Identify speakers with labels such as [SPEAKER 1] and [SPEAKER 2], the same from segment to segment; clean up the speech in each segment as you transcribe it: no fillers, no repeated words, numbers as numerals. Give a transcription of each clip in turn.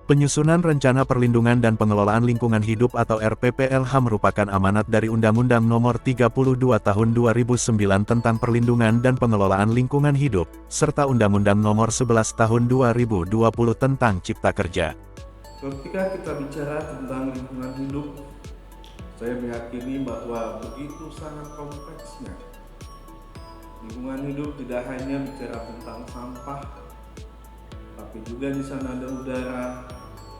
[SPEAKER 1] Penyusunan Rencana Perlindungan dan Pengelolaan Lingkungan Hidup atau RPPLH merupakan amanat dari Undang-Undang Nomor 32 Tahun 2009 tentang Perlindungan dan Pengelolaan Lingkungan Hidup, serta Undang-Undang Nomor 11 Tahun 2020 tentang Cipta Kerja.
[SPEAKER 2] Ketika kita bicara tentang lingkungan hidup, saya meyakini bahwa begitu sangat kompleksnya. Lingkungan hidup tidak hanya bicara tentang sampah, tapi juga di sana ada udara,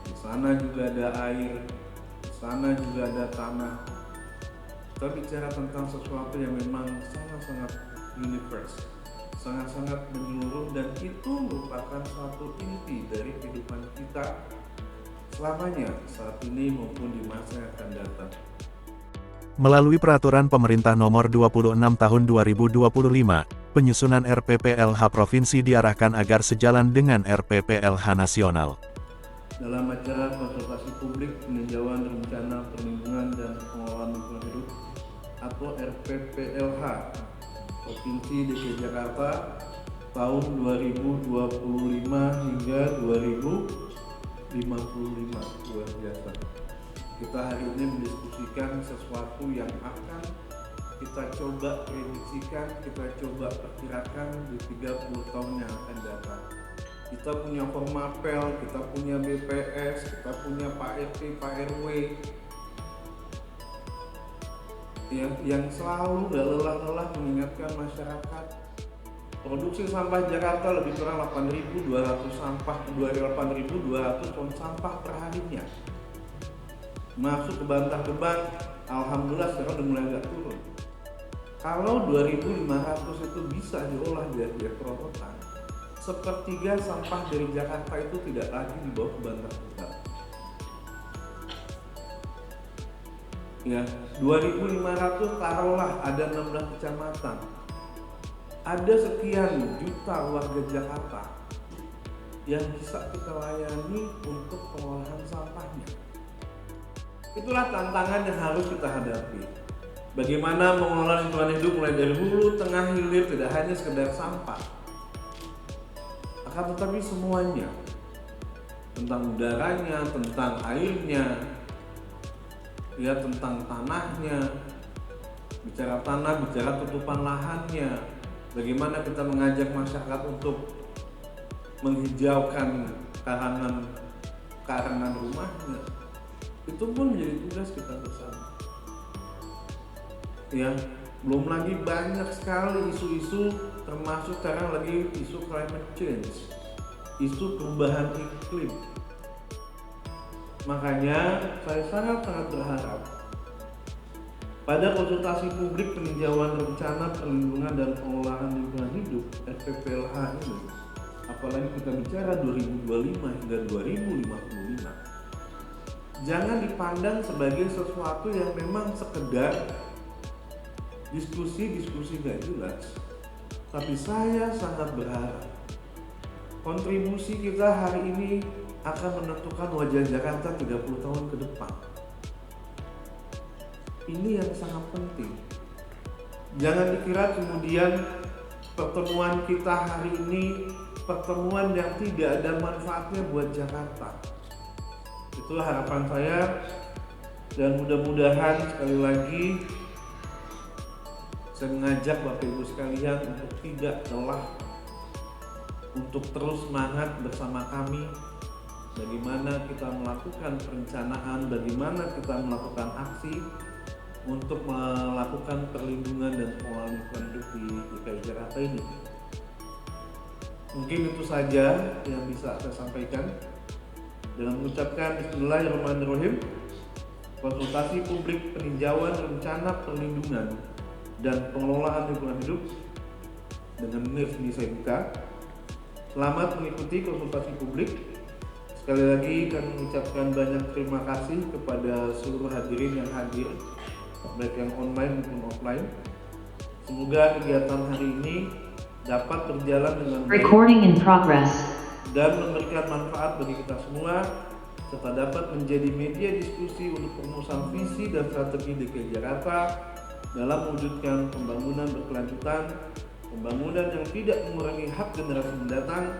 [SPEAKER 2] di sana juga ada air, di sana juga ada tanah. Kita bicara tentang sesuatu yang memang sangat-sangat universe, sangat-sangat menyeluruh, dan itu merupakan suatu inti dari kehidupan kita selamanya, saat ini maupun di masa yang akan datang.
[SPEAKER 1] Melalui Peraturan Pemerintah Nomor 26 Tahun 2025, penyusunan RPPLH Provinsi diarahkan agar sejalan dengan RPPLH Nasional.
[SPEAKER 2] Dalam acara konsultasi publik peninjauan rencana perlindungan dan pengelolaan lingkungan hidup atau RPPLH Provinsi DKI Jakarta tahun 2025 hingga 2055, luar biasa. Kita hari ini mendiskusikan sesuatu yang akan kita coba prediksikan, kita coba perkirakan di 30 tahun yang akan datang. Kita punya Formapel, kita punya BPS, kita punya Pak RT, Pak RW, yang selalu gak lelah-lelah mengingatkan masyarakat. Produksi sampah Jakarta lebih kurang 8.200 sampah, 8.200 ton sampah per harinya. Masuk ke bantar-gebang, alhamdulillah sekarang udah mulai agak turun. Kalau 2.500 itu bisa diolah dari perobotan, sepertiga sampah dari Jakarta itu tidak lagi dibawa ke bantar-gebang. Ya, 2.500 taruhlah ada 16 kecamatan. Ada sekian juta warga Jakarta yang bisa kita layani untuk pengolahan sampahnya. Itulah tantangan yang harus kita hadapi. Bagaimana mengelola lingkungan hidup mulai dari hulu, tengah, hilir, tidak hanya sekedar sampah, akan tetapi semuanya, tentang udaranya, tentang airnya, ya, tentang tanahnya. Bicara tanah, bicara tutupan lahannya. Bagaimana kita mengajak masyarakat untuk menghijaukan karangan rumahnya. Itu pun menjadi tugas kita bersama. Ya, belum lagi banyak sekali isu-isu, termasuk sekarang lagi isu climate change, isu perubahan iklim. Makanya saya sangat-sangat berharap pada konsultasi publik peninjauan rencana perlindungan dan pengelolaan lingkungan hidup RPPLH ini, apalagi kita bicara 2025 hingga 2055, jangan dipandang sebagai sesuatu yang memang sekedar diskusi gak jelas. Tapi saya sangat berharap kontribusi kita hari ini akan menentukan wajah Jakarta 30 tahun ke depan. Ini yang sangat penting. Jangan dikira kemudian pertemuan kita hari ini pertemuan yang tidak ada manfaatnya buat Jakarta. Itulah harapan saya, dan mudah-mudahan sekali lagi saya mengajak Bapak Ibu sekalian untuk tidak lelah, untuk terus semangat bersama kami. Bagaimana kita melakukan perencanaan, bagaimana kita melakukan aksi untuk melakukan perlindungan dan pengelolaan lingkungan hidup di DKI Jakarta ini. Mungkin itu saja yang bisa saya sampaikan. Dengan mengucapkan Bismillahirrahmanirrahim, konsultasi publik peninjauan rencana perlindungan dan pengelolaan lingkungan hidup dengan ini saya buka. Selamat mengikuti konsultasi publik. Sekali lagi kami mengucapkan banyak terima kasih kepada seluruh hadirin yang hadir, baik yang online maupun offline. Semoga kegiatan hari ini dapat berjalan dengan baik dan memberikan manfaat bagi kita semua, serta dapat menjadi media diskusi untuk perumusan visi dan strategi DKI Jakarta dalam mewujudkan pembangunan berkelanjutan, pembangunan yang tidak mengurangi hak generasi mendatang,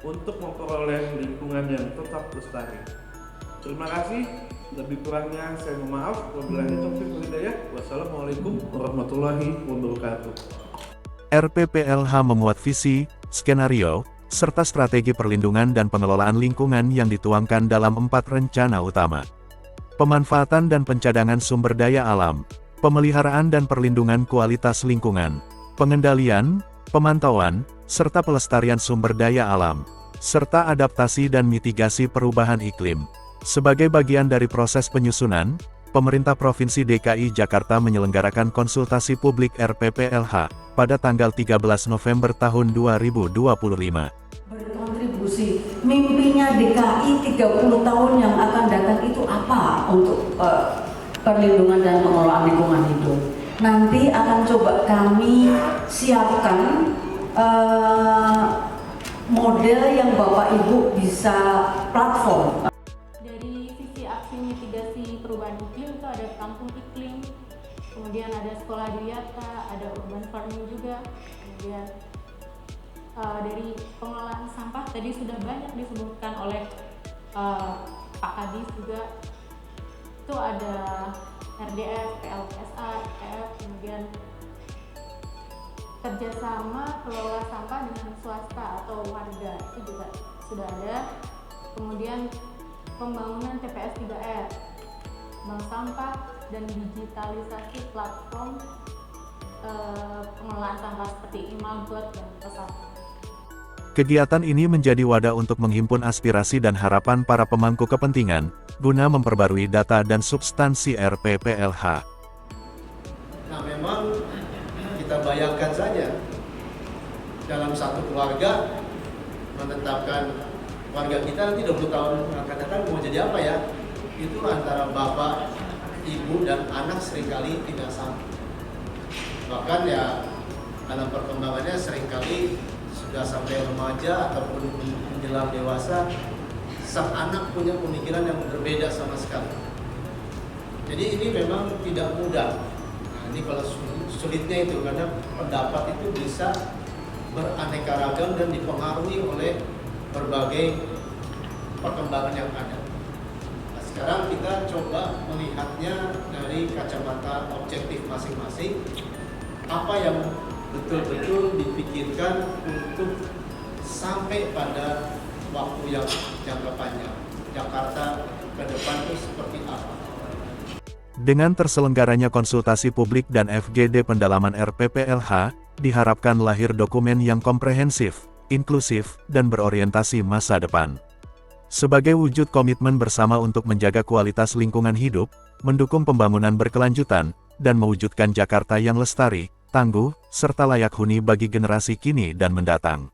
[SPEAKER 2] untuk memperoleh lingkungan yang tetap lestari. Terima kasih. Lebih kurangnya saya mohon maaf. Wabillahi taufiq wal hidayah. Wassalamualaikum warahmatullahi wabarakatuh.
[SPEAKER 1] RPPLH memuat visi, skenario, serta strategi perlindungan dan pengelolaan lingkungan yang dituangkan dalam 4 rencana utama. Pemanfaatan dan pencadangan sumber daya alam, pemeliharaan dan perlindungan kualitas lingkungan, pengendalian, pemantauan, serta pelestarian sumber daya alam, serta adaptasi dan mitigasi perubahan iklim. Sebagai bagian dari proses penyusunan, pemerintah Provinsi DKI Jakarta menyelenggarakan konsultasi publik RPPLH pada tanggal 13 November tahun 2025.
[SPEAKER 3] Berkontribusi, mimpinya DKI 30 tahun yang akan datang itu apa untuk perlindungan dan pengelolaan lingkungan hidup. Nanti akan coba kami siapkan model yang Bapak Ibu bisa platform.
[SPEAKER 4] Dari sisi aksi mitigasi perubahan iklim itu ada kampung iklim, kemudian ada sekolah dewata, ada urban farming juga, kemudian dari pengelolaan sampah tadi sudah banyak disebutkan oleh Pak Kadis juga. Itu ada RDF, PLPSA, ITF, kemudian kerjasama kelola sampah dengan swasta atau warga itu juga sudah ada. Kemudian pembangunan TPS 3R, bank sampah dan digitalisasi platform pengelolaan sampah seperti Imalgot dan Pesat.
[SPEAKER 1] Kegiatan ini menjadi wadah untuk menghimpun aspirasi dan harapan para pemangku kepentingan, guna memperbarui data dan substansi RPPLH.
[SPEAKER 5] Nah, memang kita bayangkan saja, dalam satu keluarga menetapkan warga kita nanti 20 tahun akan datang mau jadi apa ya? Itu antara bapak, ibu, dan anak seringkali tidak sama. Bahkan ya dalam perkembangannya seringkali sudah sampai remaja ataupun menjelang dewasa, sang anak punya pemikiran yang berbeda sama sekali. Jadi ini memang tidak mudah. Nah, ini kalau sulitnya itu karena pendapat itu bisa beraneka ragam dan dipengaruhi oleh berbagai perkembangan yang ada. Nah, sekarang kita coba melihatnya dari kacamata objektif masing-masing, apa yang betul-betul dipikirkan untuk sampai pada waktu yang jangka panjang. Jakarta ke depan itu seperti apa?
[SPEAKER 1] Dengan terselenggaranya konsultasi publik dan FGD pendalaman RPPLH, diharapkan lahir dokumen yang komprehensif, inklusif, dan berorientasi masa depan. Sebagai wujud komitmen bersama untuk menjaga kualitas lingkungan hidup, mendukung pembangunan berkelanjutan, dan mewujudkan Jakarta yang lestari, tangguh, serta layak huni bagi generasi kini dan mendatang.